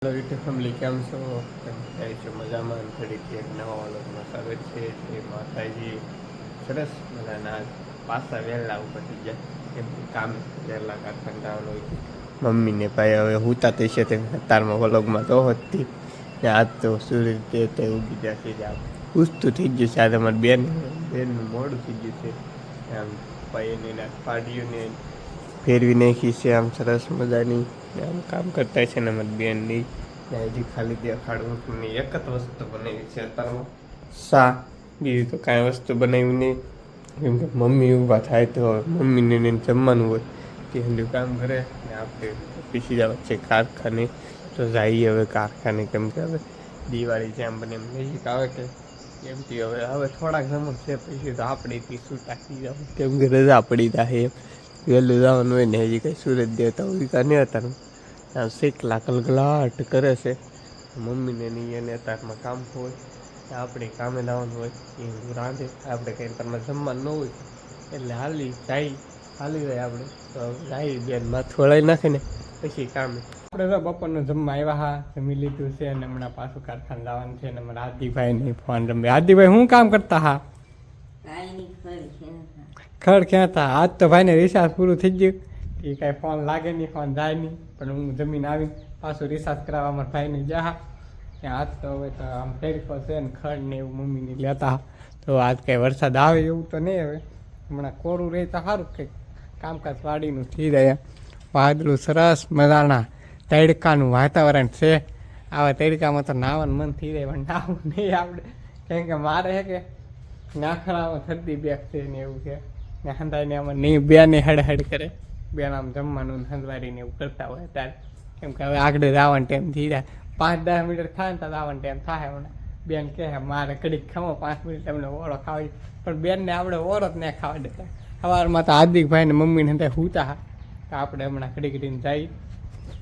Hello YouTube family, કેમ છો? કેમ થાય છે? મજામાં? ઘડીક એક નવા વ્લોગમાં સ્વાગત છે. જે માતાજી સરસ મજાના પાછા વહેલા ઉપર થઈ ગયા, કેમ કે કામ વહેલા કારખાને જવાનું હોય છે. મમ્મીને ભાઈ હવે હુતા થઈ છે, તે તારમાં વ્લોગમાં તો હતી ને આજ તો સૂર્ય તે ઉગી જશે. આમ પૂછતું થઈ ગયું છે. આજે અમારી બેનનું મોડું થઈ ગયું છે. આમ ભાઈને પાડીઓને ફેરવી નાખી છે આમ સરસ મજાની. આમ કામ કરતા છે ને અમારી બેનની હજી ખાલી દેખાડવું મને એક જ વસ્તુ બનાવી છે અત્યારમાં, શા. બીજું તો કાંઈ વસ્તુ બનાવ્યું નહીં, કેમ કે મમ્મી ઊભા થાય તો મમ્મીને એને જમવાનું હોય તે હજુ કામ કરે ને આપણે પીસી જવા છે કારખાને. તો જઈએ હવે કારખાને, કેમ કે હવે દિવાળી જેમ બને એમ નજીક આવે કે એમથી હવે થોડાક સમય છે પછી તો આપણે છૂટા થઈ જવું, કેમ કે રજા પડી જાય એમ. વહેલું જવાનું હોય ને હજી કંઈ સુરત દેવતા હોય નહીં અત્યારમાં. આમ શેકલા કલકલાટ કરે છે મમ્મીને નહીં, એને અત્યારમાં કામ હોય, આપણે કામે લાવવાનું હોય એ રાંધે, આપણે કંઈ અત્યારમાં જમવાનું ન હોય એટલે હાલી જાય આપણે. તો જાય બેન માથું હળાઈ નાખે ને પછી કામે. આપણે તો બપોરનું જમવા આવ્યા હા, જમી લીધું છે અને હમણાં પાછું કારખાને લાવવાનું છે. અને અમારા હાર્દિકભાઈને ફોન રમે. હાર્દિકભાઈ શું કામ કરતા હા? ખડ ખેંચતા. આજ તો ભાઈને રિચાર્જ પૂરું થઈ ગયું, એ કાંઈ ફોન લાગે નહીં, ફોન જાય નહીં. પણ હું જમીન આવીને પાછું રિચાર્જ કરાવવા અમારા ભાઈને જા ત્યાં. આજ તો હવે તો આમ ફેરફો છે ને ખડ ને એવું મમ્મીને લેતા. તો આજ કંઈ વરસાદ આવે એવું તો નહીં. હવે હમણાં કોરું રહે તો સારું, કંઈક કામકાજ વાડીનું થઈ જાય. વાદળું સરસ મજાના તડકાનું વાતાવરણ છે. આવા તડકામાં તો નાવાનું મન થઈ જાય, પણ નાવું નહીં આપણે, કેમ કે મારે છે કે નાખણામાં થતી બેગ છે ને એવું છે ને હંધાઈને આમાં નહીં બેને હડ કરે. બેન આમ જમવાનું હંધવારીને એવું કરતા હોય ત્યારે, કેમ કે હવે આગળ જવાનો ટાઈમ થઈ જાય. 5-10 મિનિટ થાય ને તો જવાનો ટાઈમ થાય. હમણાં બેન કહે મારે કડીક ખાવો 5 મિનિટ તમને ઓળો ખાવી, પણ બેનને આપણે ઓળો જ ના ખાવા દેતા. સવારમાં તો હાર્દિકભાઈને મમ્મીને ત્યાં હુતા હા, તો આપણે હમણાં ઘડીને જઈ.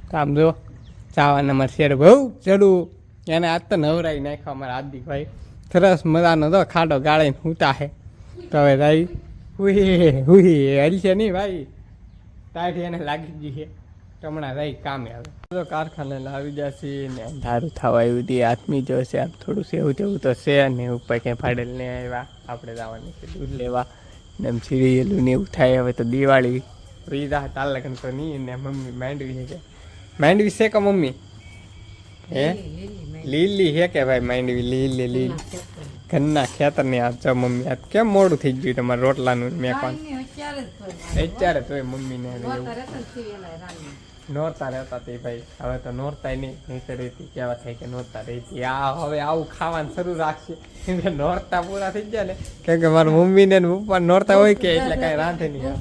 તો આમ જો ચાવાના અમારે શેર બહુ ચડું, એને આજ તો નવરાઈ નાખ્યો અમારા હાર્દિકભાઈ. સરસ મજાનો તો ખાડો ગાળીને હુતા છે. તો હવે ભાઈ હુઈ હલશે નહીં ભાઈ, તારી એને લાગી ગઈ છે. તો હમણાં રહી કામે આવે તો કારખાને આવી જશે ને દારૂ થવા આવ્યું હતી. આત્મી જો છે આમ થોડું સેવું તેવું તો છે ને ઉપર ક્યાંય ફાડેલ ને આવ્યા. આપણે જવાની છે દૂધ લેવા ને એમ સિરિયલું ને એવું થાય. હવે તો દિવાળી રીધા તાલકન તો નહીં ને મમ્મી માંડવી છે કે માંડવી છે કે મમ્મી હે લીલી છે કે ભાઈ માંડવી લીલી ઘરના ખેતરની આ ચો મમ્મી. આ કેમ મોડું થઈ ગયું તમારે રોટલાનું મેકવાનું? અત્યારે તો મમ્મીને નોરતા રહેતા હતી ભાઈ, હવે તો નોરતા નહીં રહેતી. કેવા થાય કે નોરતા રહેતી. આ હવે આવું ખાવાનું શરૂ રાખશે, કેમ કે નોરતા પૂરા થઈ ગયા ને, કેમ કે મારા મમ્મીને પપ્પા નોરતા હોય કે એટલે કાંઈ રાંધે નહીં.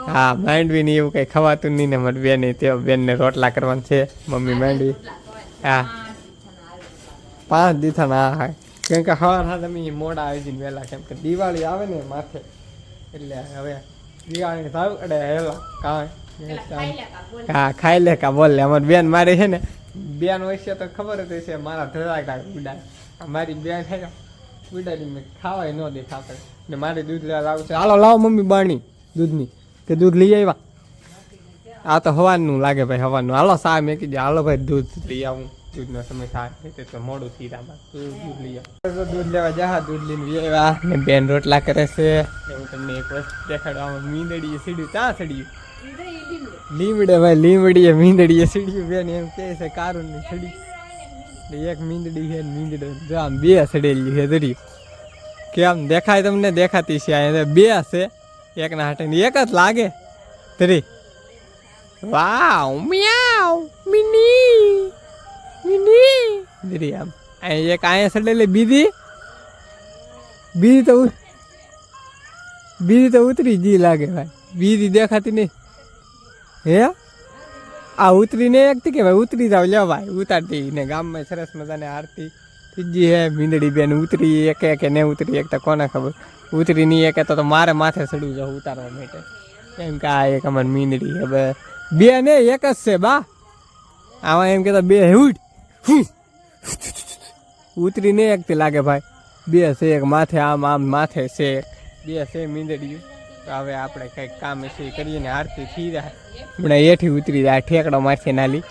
હા માંડવી નહીં એવું કંઈ ખવાતું નહીં ને મારી બેન તે બેનને રોટલા કરવાનું છે મમ્મી માંડવી. હા 5 દીથા ના હા, કેમ કે હા તમે મોડા આવી જઈને વહેલા, કેમ કે દિવાળી આવે ને માથે એટલે હવે દિવાળી સારું અડે હેલા કાંઈ. હા ખાઈ લે કા બોલ લે. અમારી બેન મારી છે ને, બેન હોય છે તો ખબર જ છે મારા ધરાક ઉડાય. મારી બેન છે ને ઉડાડી મેં ખાવાય ન દેખાતા ને મારે દૂધ લેવા લાવું છે. હાલો લાવો મમ્મી બાણી દૂધની, કે દૂધ લઈ આવ્યા? આ તો હવાનું લાગે ભાઈ, હવાનું. હાલો સા મેં કીધું હાલો ભાઈ દૂધ લઈ આવું, દૂધનો સમય થાય તો મોડું થઈ રહ્યા. દૂધ લઈ આવ, દૂધ લેવા જા. દૂધ લઈને આવ્યા ને બેન રોટલા કરે છે. હું તમને એક વસ્તુ દેખાડવા, મીંદડીએ સીડ્યું ત્યાં સીડ્યું લીમડે ભાઈ, લીમડીએ મીંદડીએ સીડ્યું. બેન એમ કહે છે કારું ની સીડી, એક મીંદડી છે મીંદડો જો આમ 2 સડેલી છે. ધરી કેમ દેખાય તમને? દેખાતી છે આ 2 છે, એકના હાટે એક જ લાગે. ધરી વાવ મ્યાવ મિની ધરી આમ એક અહીંયા સડેલી, બીજી તો ઉતરી જી લાગે ભાઈ. બીજી દેખાતી નહીં હે? આ ઉતરી ને એકથી કે ભાઈ ઉતરી જાવ લે ભાઈ, ઉતારતી ને ગામમાં સરસ મજાને આરતી ત્રીજી હે મીંદડી બેન. ઉતરી એક ને ઉતરી એક તો કોને ખબર. ઉતરી નહીં એક તો મારે માથે ચડવું જાવ ઉતારવા માટે, એમ કે આ એક અમારી મીંદડી હવે 2 ને 1 જ છે બા. આમાં એમ કહેતા 2 ઉઠ ઉતરી ને એકથી લાગે ભાઈ. 2 છે, એક માથે આમ માથે છે, 2 છે મીંદડી. તો હવે આપણે કંઈક કામ છે કરીએ ને આરતી થઈ જાય. હમણાં એથી ઉતરી જાય ઠેકડો મારથી નાલી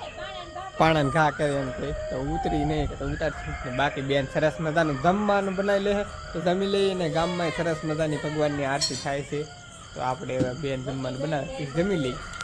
પાણાને ઘા કરે એમ કહે તો ઉતરી નહીં કે તો ઉતારશું ને બાકી બેન સરસ મજાનું જમવાનું બનાવી લે તો જમી લઈએ ને ગામમાં સરસ મજાની ભગવાનની આરતી થાય છે તો આપણે બેન જમવાનું બનાવી જમી લઈએ